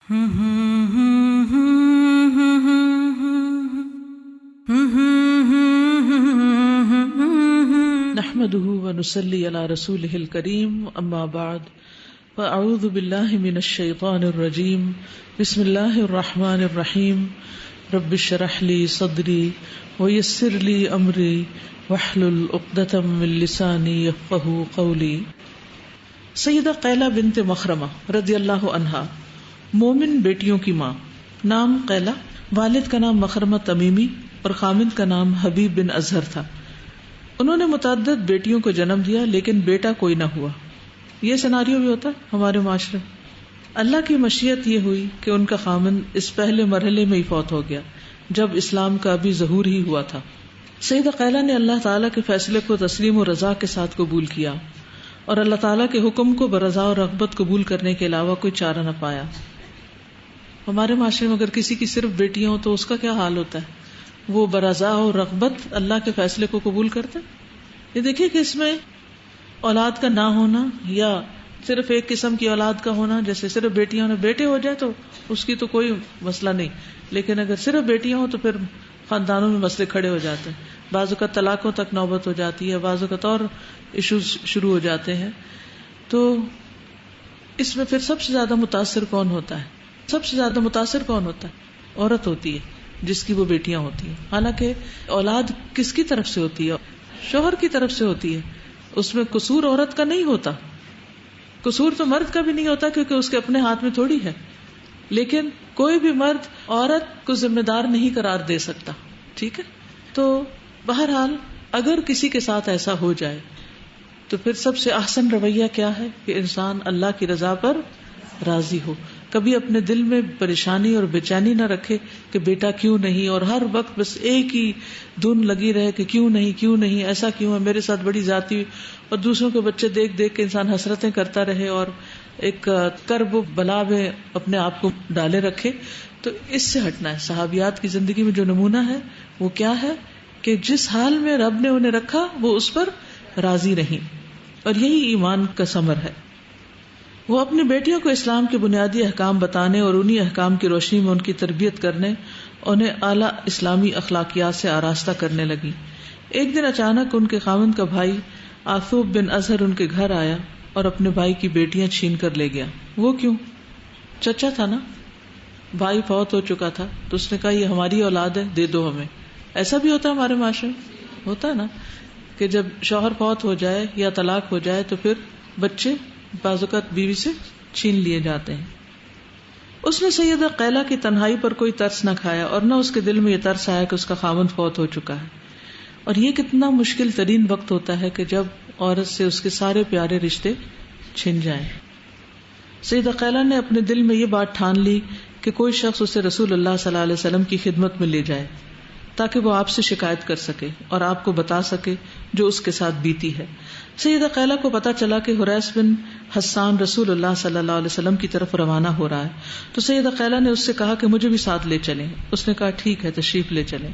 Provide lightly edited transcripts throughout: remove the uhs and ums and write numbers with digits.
نحمده ونصلي على رسوله الكريم اما بعد فاعوذ بالله من الشيطان الرجيم بسم الله الرحمن الرحيم رب اشرح لي صدري ويسر لي امري واحلل عقدة من لساني يفقهوا قولي۔ سیدہ قیلہ بنت مخرمہ رضی اللہ عنہا مومن بیٹیوں کی ماں، نام قیلہ، والد کا نام مخرمہ تمیمی اور خامد کا نام حبیب بن ازہر تھا۔ انہوں نے متعدد بیٹیوں کو جنم دیا لیکن بیٹا کوئی نہ ہوا۔ یہ سیناریو بھی ہوتا ہمارے معاشرے۔ اللہ کی مشیت یہ ہوئی کہ ان کا خامد اس پہلے مرحلے میں ہی فوت ہو گیا جب اسلام کا ابھی ظہور ہی ہوا تھا۔ سیدہ قیلہ نے اللہ تعالیٰ کے فیصلے کو تسلیم و رضا کے ساتھ قبول کیا اور اللہ تعالیٰ کے حکم کو برضا اور رغبت قبول کرنے کے علاوہ کوئی چارہ نہ پایا۔ ہمارے معاشرے میں اگر کسی کی صرف بیٹیاں ہوں تو اس کا کیا حال ہوتا ہے؟ وہ برضا اور رغبت اللہ کے فیصلے کو قبول کرتا ہے۔ یہ دیکھیے کہ اس میں اولاد کا نہ ہونا یا صرف ایک قسم کی اولاد کا ہونا، جیسے صرف بیٹیاں ہونا، بیٹے ہو جائے تو اس کی تو کوئی مسئلہ نہیں، لیکن اگر صرف بیٹیاں ہوں تو پھر خاندانوں میں مسئلے کھڑے ہو جاتے ہیں، بعض اوقات طلاقوں تک نوبت ہو جاتی ہے، بعض اوقات اور ایشوز شروع ہو جاتے ہیں۔ تو اس میں پھر سب سے زیادہ متاثر کون ہوتا ہے؟ سب سے زیادہ متاثر کون ہوتا ہے؟ عورت ہوتی ہے جس کی وہ بیٹیاں ہوتی ہیں۔ حالانکہ اولاد کس کی طرف سے ہوتی ہے؟ شوہر کی طرف سے ہوتی ہے۔ اس میں قصور عورت کا نہیں ہوتا، قصور تو مرد کا بھی نہیں ہوتا کیونکہ اس کے اپنے ہاتھ میں تھوڑی ہے، لیکن کوئی بھی مرد عورت کو ذمہ دار نہیں قرار دے سکتا، ٹھیک ہے؟ تو بہرحال اگر کسی کے ساتھ ایسا ہو جائے تو پھر سب سے احسن رویہ کیا ہے کہ انسان اللہ کی رضا پر راضی ہو، کبھی اپنے دل میں پریشانی اور بے چینی نہ رکھے کہ بیٹا کیوں نہیں، اور ہر وقت بس ایک ہی دھن لگی رہے کہ کیوں نہیں، ایسا کیوں ہے میرے ساتھ، بڑی ذاتی، اور دوسروں کے بچے دیکھ دیکھ کے انسان حسرتیں کرتا رہے اور ایک کرب بلا میں اپنے آپ کو ڈالے رکھے۔ تو اس سے ہٹنا ہے۔ صحابیات کی زندگی میں جو نمونہ ہے وہ کیا ہے کہ جس حال میں رب نے انہیں رکھا وہ اس پر راضی رہیں، اور یہی ایمان کا ثمر ہے۔ وہ اپنی بیٹیوں کو اسلام کے بنیادی احکام بتانے اور انہی احکام کی روشنی میں ان کی تربیت کرنے، انہیں اعلیٰ اسلامی اخلاقیات سے آراستہ کرنے لگی۔ ایک دن اچانک ان کے خاوند کا بھائی آثوب بن ازہر ان کے گھر آیا اور اپنے بھائی کی بیٹیاں چھین کر لے گیا۔ وہ کیوں؟ چچا تھا نا، بھائی فوت ہو چکا تھا، تو اس نے کہا یہ ہماری اولاد ہے، دے دو ہمیں۔ ایسا بھی ہوتا ہے ہمارے معاشرے میں، ہوتا ہے نا کہ جب شوہر فوت ہو جائے یا طلاق ہو جائے تو پھر بچے بعض اوقات بیوی سے چھین لیے جاتے ہیں۔ اس نے سیدہ قیلہ کی تنہائی پر کوئی ترس نہ کھایا اور نہ اس کے دل میں یہ ترس آیا کہ اس کا خاوند فوت ہو چکا ہے۔ اور یہ کتنا مشکل ترین وقت ہوتا ہے کہ جب عورت سے اس کے سارے پیارے رشتے چھن جائیں۔ سیدہ قیلہ نے اپنے دل میں یہ بات ٹھان لی کہ کوئی شخص اسے رسول اللہ صلی اللہ علیہ وسلم کی خدمت میں لے جائے تاکہ وہ آپ سے شکایت کر سکے اور آپ کو بتا سکے جو اس کے ساتھ بیتی ہے۔ سیدہ قیلہ کو پتا چلا کہ حریث بن حسان رسول اللہ صلی اللہ علیہ وسلم کی طرف روانہ ہو رہا ہے، تو سیدہ قیلہ نے اس سے کہا کہ مجھے بھی ساتھ لے چلیں۔ اس نے کہا ٹھیک ہے، تشریف لے چلیں۔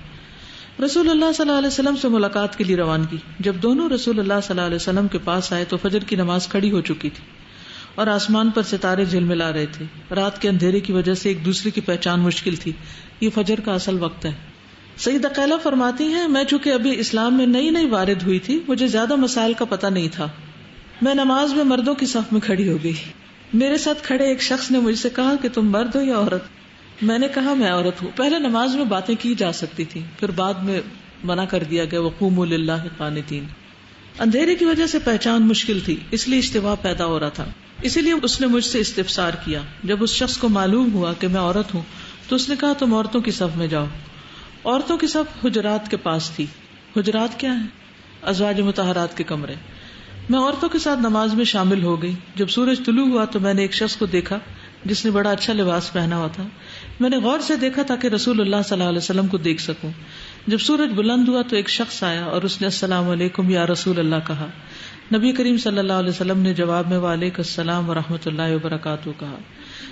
رسول اللہ صلی اللہ علیہ وسلم سے ملاقات کے لیے روانگی۔ جب دونوں رسول اللہ صلی اللہ علیہ وسلم کے پاس آئے تو فجر کی نماز کھڑی ہو چکی تھی اور آسمان پر ستارے جھلملا رہے تھے۔ رات کے اندھیرے کی وجہ سے ایک دوسرے کی پہچان مشکل تھی۔ یہ فجر کا اصل وقت ہے۔ سیدہ قیلہ فرماتی ہیں میں چونکہ ابھی اسلام میں نئی وارد ہوئی تھی، مجھے زیادہ مسائل کا پتہ نہیں تھا۔ میں نماز میں مردوں کی صف میں کھڑی ہو گئی۔ میرے ساتھ کھڑے ایک شخص نے مجھ سے کہا کہ تم مرد ہو یا عورت؟ میں نے کہا میں عورت ہوں۔ پہلے نماز میں باتیں کی جا سکتی تھی، پھر بعد میں منع کر دیا گیا وقوموا للہ قانتین۔ اندھیرے کی وجہ سے پہچان مشکل تھی، اس لیے اشتباہ پیدا ہو رہا تھا، اسی لیے اس نے مجھ سے استفسار کیا۔ جب اس شخص کو معلوم ہوا کہ میں عورت ہوں تو اس نے کہا تم عورتوں کی صف میں جاؤ۔ عورتوں کی صف حجرات کے پاس تھی۔ حجرات کیا ہیں؟ ازواج مطہرات کے کمرے۔ میں عورتوں کے ساتھ نماز میں شامل ہو گئی۔ جب سورج طلوع ہوا تو میں نے ایک شخص کو دیکھا جس نے بڑا اچھا لباس پہنا ہوا تھا۔ میں نے غور سے دیکھا تاکہ رسول اللہ صلی اللہ علیہ وسلم کو دیکھ سکوں۔ جب سورج بلند ہوا تو ایک شخص آیا اور اس نے السلام علیکم یا رسول اللہ کہا۔ نبی کریم صلی اللہ علیہ وسلم نے جواب میں وعلیکم السلام ورحمۃ اللہ وبرکاتہ کہا۔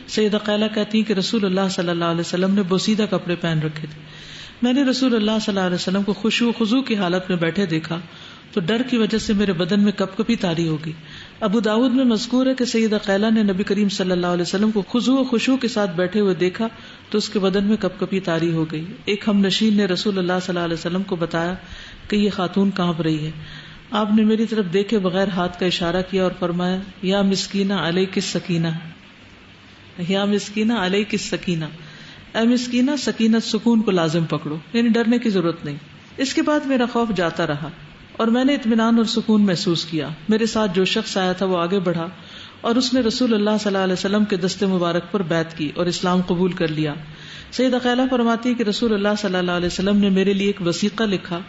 سیدہ قیلہ کہتی کہ رسول اللہ صلی اللہ علیہ وسلم نے بوسیدہ کپڑے پہن رکھے تھے۔ میں نے رسول اللہ صلی اللہ علیہ وسلم کو خشوع و خضوع کی حالت میں بیٹھے دیکھا تو ڈر کی وجہ سے میرے بدن میں کپ کپی طاری ہوگی۔ ابو داود میں مذکور ہے کہ سیدہ قیلہ نے نبی کریم صلی اللہ علیہ وسلم کو خضوع و خشوع کے ساتھ بیٹھے ہوئے دیکھا تو اس کے بدن میں کپ کپی طاری ہو گئی. ایک ہم نشین نے رسول اللہ صلی اللہ علیہ وسلم کو بتایا کہ یہ خاتون کانپ رہی ہے. آپ نے میری طرف دیکھے بغیر ہاتھ کا اشارہ کیا اور فرمایا یا مسکینہ علیک السکینہ، یا مسکینہ علیک السکینہ، اے مسکینہ سکینت سکون کو لازم پکڑو، یعنی ڈرنے کی ضرورت نہیں. اس کے بعد میرا خوف جاتا رہا اور میں نے اطمینان اور سکون محسوس کیا. میرے ساتھ جو شخص آیا تھا وہ آگے بڑھا اور اس نے رسول اللہ صلی اللہ علیہ وسلم کے دست مبارک پر بیعت کی اور اسلام قبول کر لیا. سیدہ قیلہ فرماتی ہے کہ رسول اللہ صلی اللہ علیہ وسلم نے میرے لیے ایک وثیقہ لکھا.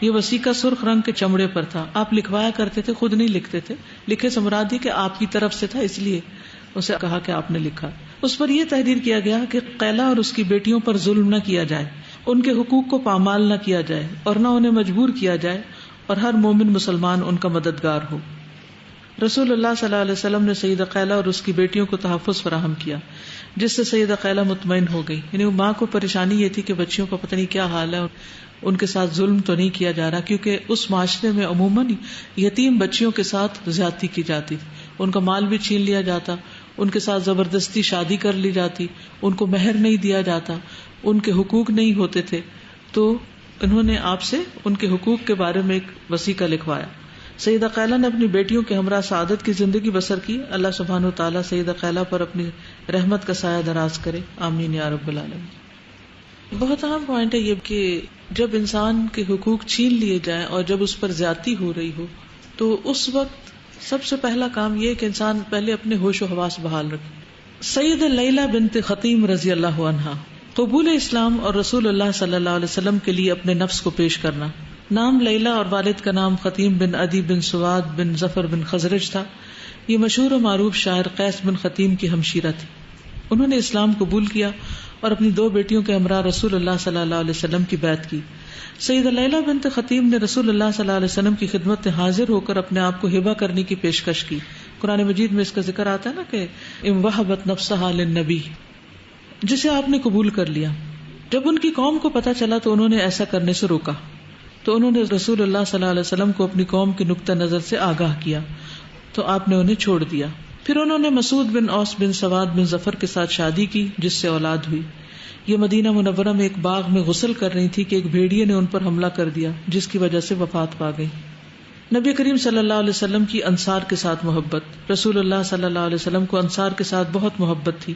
یہ وثیقہ سرخ رنگ کے چمڑے پر تھا. آپ لکھوایا کرتے تھے، خود نہیں لکھتے تھے. لکھے سے مراد کہ آپ کی طرف سے تھا، اس لیے اسے کہا کہ آپ نے لکھا. اس پر یہ تحریر کیا گیا کہ قیلہ اور اس کی بیٹیوں پر ظلم نہ کیا جائے، ان کے حقوق کو پامال نہ کیا جائے اور نہ انہیں مجبور کیا جائے، اور ہر مومن مسلمان ان کا مددگار ہو. رسول اللہ صلی اللہ علیہ وسلم نے سیدہ قیلہ اور اس کی بیٹیوں کو تحفظ فراہم کیا، جس سے سیدہ قیلہ مطمئن ہو گئی. یعنی وہ ماں کو پریشانی یہ تھی کہ بچیوں کا پتہ نہیں کیا حال ہے، ان کے ساتھ ظلم تو نہیں کیا جا رہا، کیونکہ اس معاشرے میں عموماً یتیم بچیوں کے ساتھ زیادتی کی جاتی، ان کا مال بھی چھین لیا جاتا، ان کے ساتھ زبردستی شادی کر لی جاتی، ان کو مہر نہیں دیا جاتا، ان کے حقوق نہیں ہوتے تھے. تو انہوں نے آپ سے ان کے حقوق کے بارے میں ایک وثیقہ لکھوایا. سیدہ قیلہ نے اپنی بیٹیوں کے ہمراہ سعادت کی زندگی بسر کی. اللہ سبحانہ و تعالیٰ سیدہ قیلہ پر اپنی رحمت کا سایہ دراز کرے، آمین یا رب العالمین. بہت اہم پوائنٹ ہے یہ کہ جب انسان کے حقوق چھین لیے جائیں اور جب اس پر زیادتی ہو رہی ہو تو اس وقت سب سے پہلا کام یہ کہ انسان پہلے اپنے ہوش و حواس بحال رکھے. سید لیلہ بنت خطیم رضی اللہ عنہا، قبول اسلام اور رسول اللہ صلی اللہ علیہ وسلم کے لیے اپنے نفس کو پیش کرنا. نام لیلہ اور والد کا نام خطیم بن عدی بن سواد بن ظفر بن خزرج تھا. یہ مشہور و معروف شاعر قیس بن خطیم کی ہمشیرہ تھی. انہوں نے اسلام قبول کیا اور اپنی 2 بیٹیوں کے ہمراہ رسول اللہ صلی اللہ علیہ وسلم کی بیعت کی. سیدہ لیلہ بنت خطیم نے رسول اللہ صلی اللہ علیہ وسلم کی خدمت میں حاضر ہو کر اپنے آپ کو ہبہ کرنے کی پیشکش کی. قرآن مجید میں اس کا ذکر آتا ہے نا کہ ام وہبت نفسہا للنبی، جسے آپ نے قبول کر لیا. جب ان کی قوم کو پتہ چلا تو انہوں نے ایسا کرنے سے روکا، تو انہوں نے رسول اللہ صلی اللہ علیہ وسلم کو اپنی قوم کے نقطہ نظر سے آگاہ کیا تو آپ نے انہیں چھوڑ دیا. پھر انہوں نے مسعود بن اوس بن سواد بن ظفر کے ساتھ شادی کی، جس سے اولاد ہوئی. یہ مدینہ منورہ میں ایک باغ میں غسل کر رہی تھی کہ ایک بھیڑیے نے ان پر حملہ کر دیا، جس کی وجہ سے وفات پا گئی. نبی کریم صلی اللہ علیہ وسلم کی انصار کے ساتھ محبت. رسول اللہ صلی اللہ علیہ وسلم کو انصار کے ساتھ بہت محبت تھی.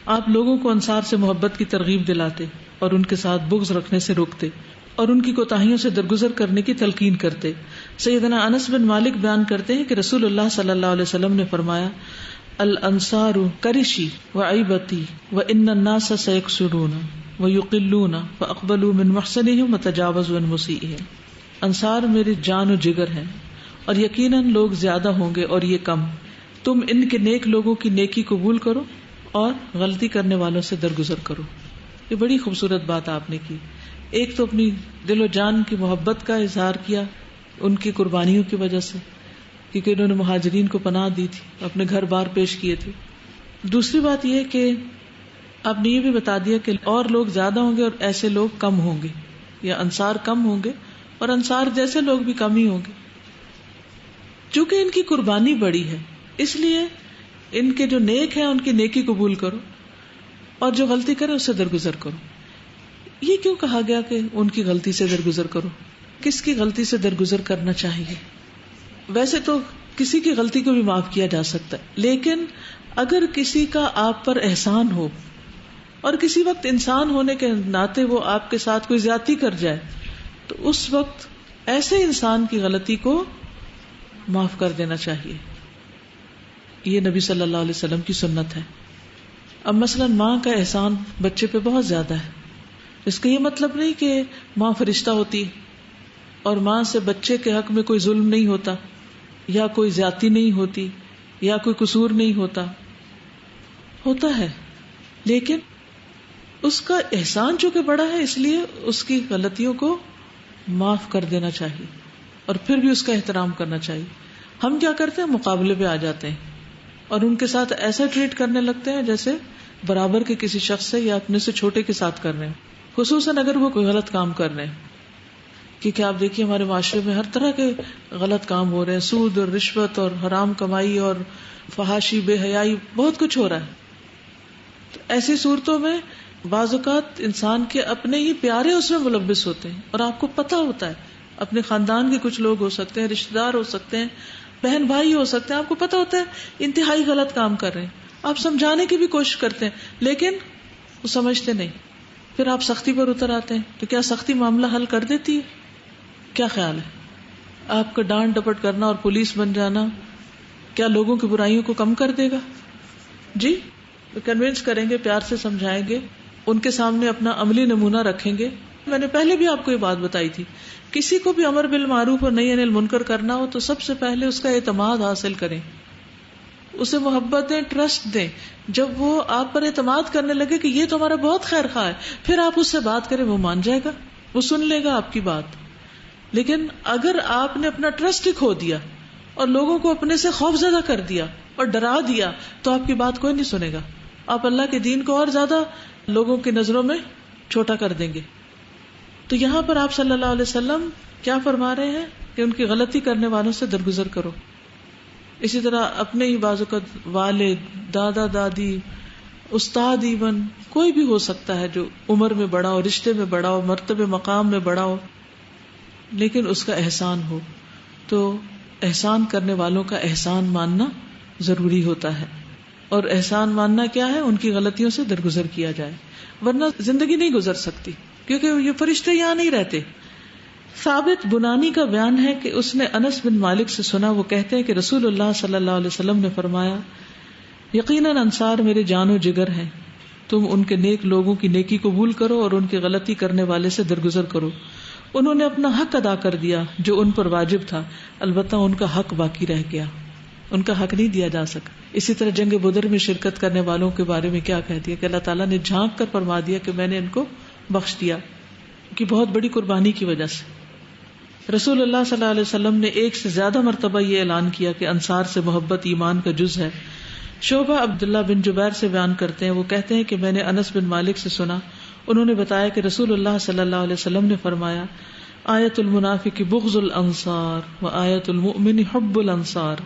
آپ لوگوں کو انصار سے محبت کی ترغیب دلاتے اور ان کے ساتھ بغض رکھنے سے روکتے اور ان کی کوتاہیوں سے درگزر کرنے کی تلقین کرتے. سیدنا انس بن مالک بیان کرتے ہیں کہ رسول اللہ صلی اللہ علیہ وسلم نے فرمایا الانصار کرشی وعیبتی وان الناس سیکسرون ویقلون فاقبلوا من محسنهم وتجاوزوا عن مسیئهم. انصار میری جان و جگر ہیں اور یقیناً لوگ زیادہ ہوں گے اور یہ کم. تم ان کے نیک لوگوں کی نیکی قبول کرو اور غلطی کرنے والوں سے درگزر کرو. یہ بڑی خوبصورت بات آپ نے کی. ایک تو اپنی دل و جان کی محبت کا اظہار کیا ان کی قربانیوں کی وجہ سے، کیونکہ انہوں نے مہاجرین کو پناہ دی تھی، اپنے گھر بار پیش کیے تھے. دوسری بات یہ کہ آپ نے یہ بھی بتا دیا کہ اور لوگ زیادہ ہوں گے اور ایسے لوگ کم ہوں گے، یا انصار کم ہوں گے اور انصار جیسے لوگ بھی کم ہی ہوں گے. چونکہ ان کی قربانی بڑی ہے، اس لیے ان کے جو نیک ہیں ان کی نیکی قبول کرو اور جو غلطی کرے اس سے درگزر کرو. یہ کیوں کہا گیا کہ ان کی غلطی سے درگزر کرو؟ کس کی غلطی سے درگزر کرنا چاہیے؟ ویسے تو کسی کی غلطی کو بھی معاف کیا جا سکتا ہے، لیکن اگر کسی کا آپ پر احسان ہو اور کسی وقت انسان ہونے کے ناطے وہ آپ کے ساتھ کوئی زیادتی کر جائے تو اس وقت ایسے انسان کی غلطی کو معاف کر دینا چاہیے. یہ نبی صلی اللہ علیہ وسلم کی سنت ہے. اب مثلا ماں کا احسان بچے پہ بہت زیادہ ہے. اس کا یہ مطلب نہیں کہ ماں فرشتہ ہوتی اور ماں سے بچے کے حق میں کوئی ظلم نہیں ہوتا یا کوئی زیادتی نہیں ہوتی یا کوئی قصور نہیں ہوتا. ہوتا ہے، لیکن اس کا احسان چونکہ بڑا ہے اس لیے اس کی غلطیوں کو معاف کر دینا چاہیے اور پھر بھی اس کا احترام کرنا چاہیے. ہم کیا کرتے ہیں؟ مقابلے پہ آ جاتے ہیں اور ان کے ساتھ ایسا ٹریٹ کرنے لگتے ہیں جیسے برابر کے کسی شخص سے یا اپنے سے چھوٹے کے ساتھ کر رہے ہیں، خصوصاً اگر وہ کوئی غلط کام کر رہے ہیں. کیونکہ آپ دیکھیے ہمارے معاشرے میں ہر طرح کے غلط کام ہو رہے ہیں، سود اور رشوت اور حرام کمائی اور فحاشی، بے حیائی، بہت کچھ ہو رہا ہے. تو ایسی صورتوں میں بعض اوقات انسان کے اپنے ہی پیارے اس میں ملوث ہوتے ہیں اور آپ کو پتہ ہوتا ہے، اپنے خاندان کے کچھ لوگ ہو سکتے ہیں، رشتے دار ہو سکتے ہیں، بہن بھائی ہو سکتے ہیں، آپ کو پتہ ہوتا ہے انتہائی غلط کام کر رہے ہیں، آپ سمجھانے کی بھی کوشش کرتے ہیں لیکن وہ سمجھتے نہیں. پھر آپ سختی پر اتر آتے ہیں. تو کیا سختی معاملہ حل کر دیتی ہے؟ کیا خیال ہے؟ آپ کا ڈانٹ ڈپٹ کرنا اور پولیس بن جانا کیا لوگوں کی برائیوں کو کم کر دے گا؟ جی، کنونس کریں گے، پیار سے سمجھائیں گے، ان کے سامنے اپنا عملی نمونہ رکھیں گے. میں نے پہلے بھی آپ کو یہ بات بتائی تھی، کسی کو بھی امر بالمعروف اور نہی عن المنکر کرنا ہو تو سب سے پہلے اس کا اعتماد حاصل کریں، اسے محبت دیں، ٹرسٹ دیں. جب وہ آپ پر اعتماد کرنے لگے کہ یہ تو ہمارا بہت خیر خواہ ہے، پھر آپ اس سے بات کریں، وہ مان جائے گا، وہ سن لے گا آپ کی بات. لیکن اگر آپ نے اپنا ٹرسٹ ہی کھو دیا اور لوگوں کو اپنے سے خوف زدہ کر دیا اور ڈرا دیا تو آپ کی بات کوئی نہیں سنے گا. آپ اللہ کے دین کو اور زیادہ لوگوں کی نظروں میں چھوٹا کر دیں گے. تو یہاں پر آپ صلی اللہ علیہ وسلم کیا فرما رہے ہیں کہ ان کی غلطی کرنے والوں سے درگزر کرو. اسی طرح اپنے ہی بعض اوقات والد، دادا دادی، استاد، ایون کوئی بھی ہو سکتا ہے جو عمر میں بڑا ہو، رشتے میں بڑا ہو، مرتبے مقام میں بڑا ہو، لیکن اس کا احسان ہو تو احسان کرنے والوں کا احسان ماننا ضروری ہوتا ہے. اور احسان ماننا کیا ہے؟ ان کی غلطیوں سے درگزر کیا جائے، ورنہ زندگی نہیں گزر سکتی، کیونکہ یہ فرشتے یہاں نہیں رہتے. ثابت بنانی کا بیان ہے کہ اس نے انس بن مالک سے سنا، وہ کہتے ہیں کہ رسول اللہ صلی اللہ علیہ وسلم نے فرمایا، یقیناً انصار میرے جان و جگر ہیں، تم ان کے نیک لوگوں کی نیکی قبول کرو اور ان کی غلطی کرنے والے سے درگزر کرو. انہوں نے اپنا حق ادا کر دیا جو ان پر واجب تھا، البتہ ان کا حق باقی رہ گیا، ان کا حق نہیں دیا جا سکا. اسی طرح جنگ بدر میں شرکت کرنے والوں کے بارے میں کیا کہہ دیا کہ اللہ تعالیٰ نے جھانک کر فرما دیا کہ میں نے ان کو بخش دیا کہ بہت بڑی قربانی کی وجہ سے. رسول اللہ صلی اللہ علیہ وسلم نے ایک سے زیادہ مرتبہ یہ اعلان کیا کہ انصار سے محبت ایمان کا جز ہے. شعبہ عبداللہ بن جبیر سے بیان کرتے ہیں، وہ کہتے ہیں کہ میں نے انس بن مالک سے سنا، انہوں نے بتایا کہ رسول اللہ صلی اللہ علیہ وسلم نے فرمایا، آیت المنافق بغض الانصار و آیت المؤمن حب الانصار.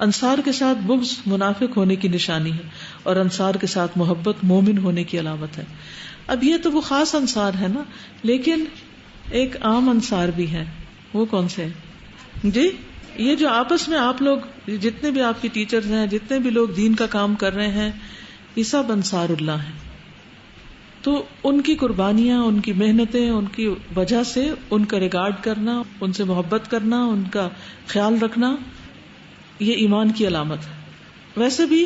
انصار کے ساتھ بغض منافق ہونے کی نشانی ہے اور انصار کے ساتھ محبت مومن ہونے کی علامت ہے. اب یہ تو وہ خاص انصار ہے نا، لیکن ایک عام انصار بھی ہے. وہ کون سے ہیں؟ جی، یہ جو آپس میں آپ لوگ جتنے بھی آپ کی ٹیچرز ہیں، جتنے بھی لوگ دین کا کام کر رہے ہیں، یہ سب انصار اللہ ہیں. تو ان کی قربانیاں، ان کی محنتیں، ان کی وجہ سے ان کا ریگارڈ کرنا، ان سے محبت کرنا، ان کا خیال رکھنا، یہ ایمان کی علامت ہے. ویسے بھی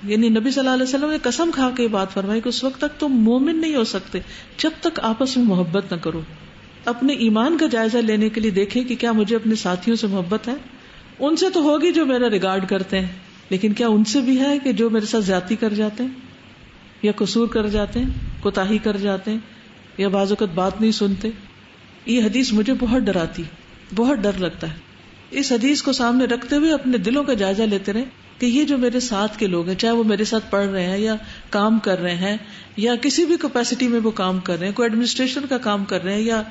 یعنی نبی صلی اللہ علیہ وسلم نے قسم کھا کے بات فرمائی کہ اس وقت تک تم مومن نہیں ہو سکتے جب تک آپس میں محبت نہ کرو. اپنے ایمان کا جائزہ لینے کے لیے دیکھیں کہ کیا مجھے اپنے ساتھیوں سے محبت ہے. ان سے تو ہوگی جو میرا ریگارڈ کرتے ہیں، لیکن کیا ان سے بھی ہے کہ جو میرے ساتھ زیادتی کر جاتے ہیں یا قصور کر جاتے ہیں، کوتاہی کر جاتے ہیں، یا بعض اوقات بات نہیں سنتے. یہ حدیث مجھے بہت ڈراتی، بہت ڈر لگتا ہے. اس حدیث کو سامنے رکھتے ہوئے اپنے دلوں کا جائزہ لیتے رہیں کہ یہ جو میرے ساتھ کے لوگ ہیں، چاہے وہ میرے ساتھ پڑھ رہے ہیں یا کام کر رہے ہیں یا کسی بھی کیپیسٹی میں وہ کام کر رہے ہیں، کوئی ایڈمنسٹریشن کا کام کر رہے ہیں یا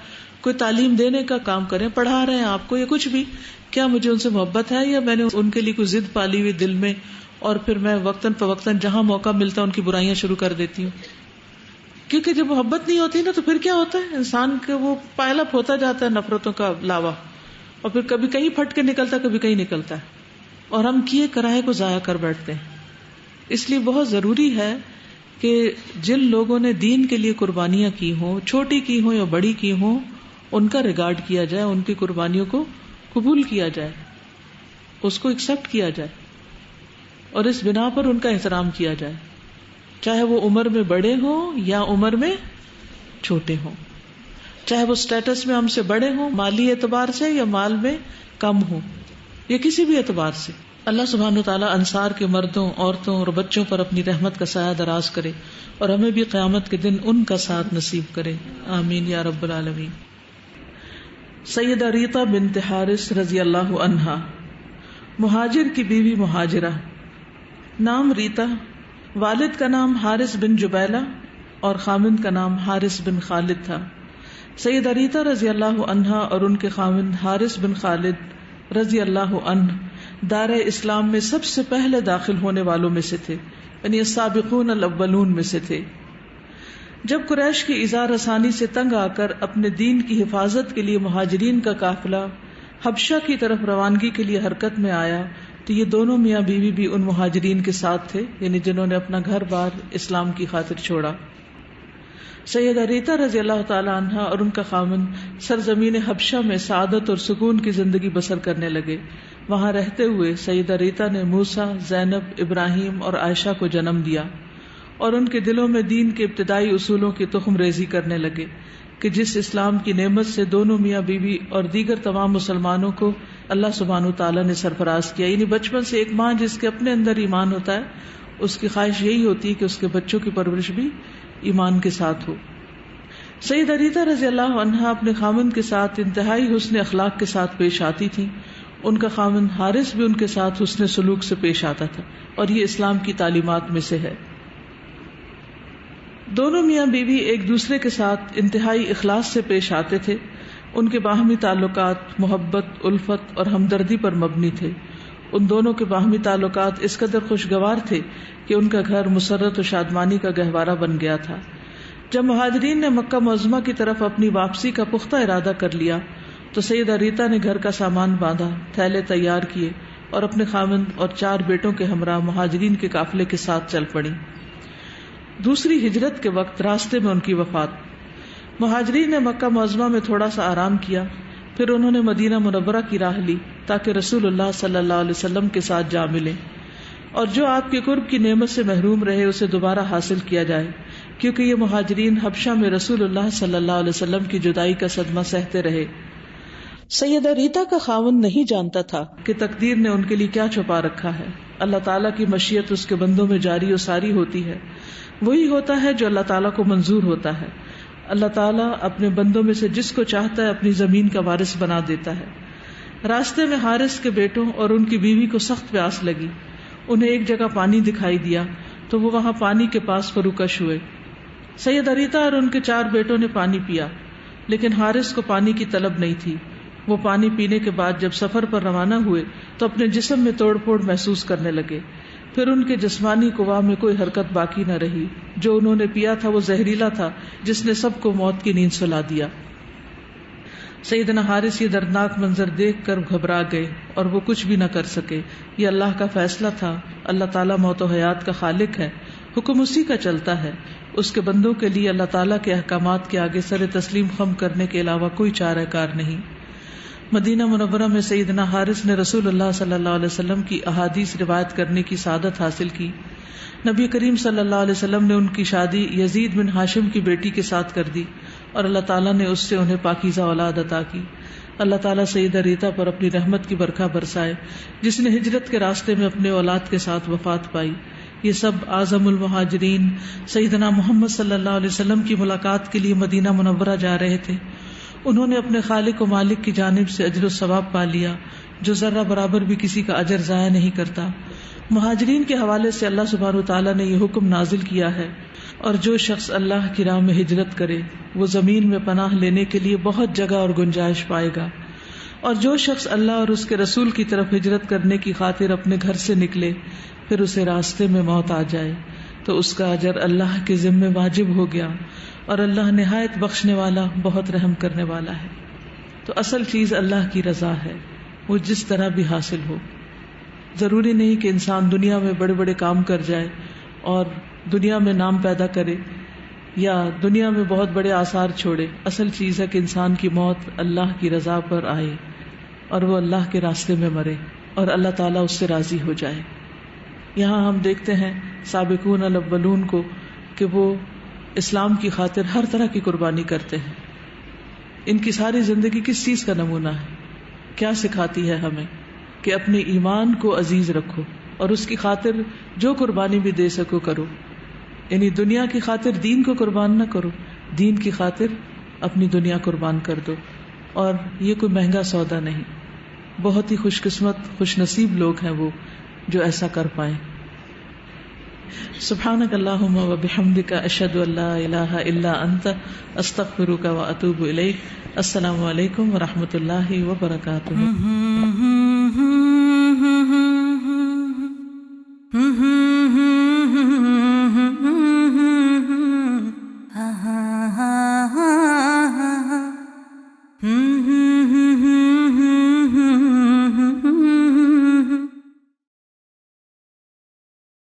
کوئی تعلیم دینے کا کام کر رہے ہیں، پڑھا رہے ہیں آپ کو یا کچھ بھی، کیا مجھے ان سے محبت ہے یا میں نے ان کے لیے کوئی ضد پالی ہوئی دل میں اور پھر میں وقتاً فوقتاً جہاں موقع ملتا ہے ان کی برائیاں شروع کر دیتی ہوں. کیونکہ جب محبت نہیں ہوتی نا تو پھر کیا ہوتا ہے، انسان کے وہ پائل اپ ہوتا جاتا ہے نفرتوں کا لاوا، اور پھر کبھی کہیں پھٹ کے نکلتا ہے، کبھی کہیں نکلتا ہے، اور ہم کیے کرائے کو ضائع کر بیٹھتے ہیں. اس لیے بہت ضروری ہے کہ جن لوگوں نے دین کے لیے قربانیاں کی ہوں، چھوٹی کی ہوں یا بڑی کی ہوں، ان کا ریگارڈ کیا جائے، ان کی قربانیوں کو قبول کیا جائے، اس کو ایکسپٹ کیا جائے اور اس بنا پر ان کا احترام کیا جائے، چاہے وہ عمر میں بڑے ہوں یا عمر میں چھوٹے ہوں، چاہے وہ سٹیٹس میں ہم سے بڑے ہوں مالی اعتبار سے یا مال میں کم ہوں یا کسی بھی اعتبار سے. اللہ سبحانہ وتعالیٰ انصار کے مردوں، عورتوں اور بچوں پر اپنی رحمت کا سایہ دراز کرے اور ہمیں بھی قیامت کے دن ان کا ساتھ نصیب کرے، آمین یا رب العالمین. سیدہ ریطہ بنت حارث رضی اللہ عنہا، مہاجر کی بیوی مہاجرہ، نام ریطہ، والد کا نام حارث بن جبیلہ اور خامند کا نام حارث بن خالد تھا. سید اریتا رضی اللہ عنہا اور ان کے خاوند حارث بن خالد رضی اللہ عنہ دار اسلام میں سب سے پہلے داخل ہونے والوں میں سے تھے، یعنی السابقون الاولون میں سے تھے۔ جب قریش کی ایذا رسانی سے تنگ آ کر اپنے دین کی حفاظت کے لیے مہاجرین کا قافلہ حبشہ کی طرف روانگی کے لیے حرکت میں آیا تو یہ دونوں میاں بیوی بھی ان مہاجرین کے ساتھ تھے، یعنی جنہوں نے اپنا گھر بار اسلام کی خاطر چھوڑا۔ سید اریتا رضی اللہ تعالی عنہ اور ان کا خاوند سرزمین حبشہ میں سعادت اور سکون کی زندگی بسر کرنے لگے۔ وہاں رہتے ہوئے سید اریتا نے موسیٰ، زینب، ابراہیم اور عائشہ کو جنم دیا اور ان کے دلوں میں دین کے ابتدائی اصولوں کی تخم ریزی کرنے لگے کہ جس اسلام کی نعمت سے دونوں میاں بیوی اور دیگر تمام مسلمانوں کو اللہ سبحانہ تعالیٰ نے سرفراز کیا۔ یعنی بچپن سے ایک ماں جس کے اپنے اندر ایمان ہوتا ہے اس کی خواہش یہی ہوتی ہے کہ اس کے بچوں کی پرورش بھی ایمان کے ساتھ ہو۔ سید اریتا رضی اللہ عنہا اپنے خاوند کے ساتھ انتہائی حسن اخلاق کے ساتھ پیش آتی تھیں۔ ان کا خاوند حارث بھی ان کے ساتھ حسن سلوک سے پیش آتا تھا اور یہ اسلام کی تعلیمات میں سے ہے۔ دونوں میاں بیوی ایک دوسرے کے ساتھ انتہائی اخلاص سے پیش آتے تھے۔ ان کے باہمی تعلقات محبت، الفت اور ہمدردی پر مبنی تھے۔ ان دونوں کے باہمی تعلقات اس قدر خوشگوار تھے کہ ان کا گھر مسرت و شادمانی کا گہوارہ بن گیا تھا۔ جب مہاجرین نے مکہ معظمہ کی طرف اپنی واپسی کا پختہ ارادہ کر لیا تو سید اریتا نے گھر کا سامان باندھا، تھیلے تیار کیے اور اپنے خاوند اور 4 بیٹوں کے ہمراہ مہاجرین کے قافلے کے ساتھ چل پڑی۔ دوسری ہجرت کے وقت راستے میں ان کی وفات۔ مہاجرین نے مکہ معظمہ میں تھوڑا سا آرام کیا، پھر انہوں نے مدینہ منورہ کی راہ لی تاکہ رسول اللہ صلی اللہ علیہ وسلم کے ساتھ جا ملیں، اور جو آپ کے قرب کی نعمت سے محروم رہے اسے دوبارہ حاصل کیا جائے، کیونکہ یہ مہاجرین حبشہ میں رسول اللہ صلی اللہ علیہ وسلم کی جدائی کا صدمہ سہتے رہے۔ سید اریتا کا خاوند نہیں جانتا تھا کہ تقدیر نے ان کے لیے کیا چھپا رکھا ہے۔ اللہ تعالیٰ کی مشیت اس کے بندوں میں جاری و ساری ہوتی ہے، وہی ہوتا ہے جو اللہ تعالیٰ کو منظور ہوتا ہے۔ اللہ تعالیٰ اپنے بندوں میں سے جس کو چاہتا ہے اپنی زمین کا وارث بنا دیتا ہے۔ راستے میں حارث کے بیٹوں اور ان کی بیوی کو سخت پیاس لگی۔ انہیں ایک جگہ پانی دکھائی دیا تو وہ وہاں پانی کے پاس فروکش ہوئے۔ سید اریتا اور ان کے 4 بیٹوں نے پانی پیا، لیکن حارث کو پانی کی طلب نہیں تھی۔ وہ پانی پینے کے بعد جب سفر پر روانہ ہوئے تو اپنے جسم میں توڑ پھوڑ محسوس کرنے لگے، پھر ان کے جسمانی قوا میں کوئی حرکت باقی نہ رہی۔ جو انہوں نے پیا تھا وہ زہریلا تھا جس نے سب کو موت کی نیند سلا دیا۔ سیدنا حارث یہ دردناک منظر دیکھ کر گھبرا گئے اور وہ کچھ بھی نہ کر سکے۔ یہ اللہ کا فیصلہ تھا۔ اللہ تعالیٰ موت و حیات کا خالق ہے، حکم اسی کا چلتا ہے۔ اس کے بندوں کے لیے اللہ تعالیٰ کے احکامات کے آگے سر تسلیم خم کرنے کے علاوہ کوئی چارہ کار نہیں۔ مدینہ منورہ میں سیدنا حارث نے رسول اللہ صلی اللہ علیہ وسلم کی احادیث روایت کرنے کی سعادت حاصل کی۔ نبی کریم صلی اللہ علیہ وسلم نے ان کی شادی یزید بن ہاشم کی بیٹی کے ساتھ کر دی اور اللہ تعالیٰ نے اس سے انہیں پاکیزہ اولاد عطا کی۔ اللہ تعالیٰ سید اریتا پر اپنی رحمت کی برکھا برسائے جس نے ہجرت کے راستے میں اپنے اولاد کے ساتھ وفات پائی۔ یہ سب اعظم المہاجرین سیدنا محمد صلی اللہ علیہ وسلم کی ملاقات کے لیے مدینہ منورہ جا رہے تھے۔ انہوں نے اپنے خالق و مالک کی جانب سے اجر و ثواب پا لیا جو ذرہ برابر بھی کسی کا اجر ضائع نہیں کرتا۔ مہاجرین کے حوالے سے اللہ سبحانہ وتعالیٰ نے یہ حکم نازل کیا ہے، اور جو شخص اللہ کی راہ میں ہجرت کرے وہ زمین میں پناہ لینے کے لیے بہت جگہ اور گنجائش پائے گا، اور جو شخص اللہ اور اس کے رسول کی طرف ہجرت کرنے کی خاطر اپنے گھر سے نکلے پھر اسے راستے میں موت آ جائے تو اس کا اجر اللہ کے ذمے واجب ہو گیا، اور اللہ نہایت بخشنے والا بہت رحم کرنے والا ہے۔ تو اصل چیز اللہ کی رضا ہے، وہ جس طرح بھی حاصل ہو۔ ضروری نہیں کہ انسان دنیا میں بڑے بڑے کام کر جائے اور دنیا میں نام پیدا کرے یا دنیا میں بہت بڑے آثار چھوڑے۔ اصل چیز ہے کہ انسان کی موت اللہ کی رضا پر آئے اور وہ اللہ کے راستے میں مرے اور اللہ تعالیٰ اس سے راضی ہو جائے۔ یہاں ہم دیکھتے ہیں سابقون الاولون کو کہ وہ اسلام کی خاطر ہر طرح کی قربانی کرتے ہیں۔ ان کی ساری زندگی کس چیز کا نمونہ ہے؟ کیا سکھاتی ہے ہمیں کہ اپنے ایمان کو عزیز رکھو اور اس کی خاطر جو قربانی بھی دے سکو کرو۔ یعنی دنیا کی خاطر دین کو قربان نہ کرو، دین کی خاطر اپنی دنیا قربان کر دو، اور یہ کوئی مہنگا سودا نہیں۔ بہت ہی خوش قسمت خوش نصیب لوگ ہیں وہ جو ایسا کر پائیں۔ سبحانک اللہم و بحمدک اشہد ان لا الہ الا انت استغفرک و اتوب الیک. السلام علیکم و رحمۃ اللہ وبرکاتہ.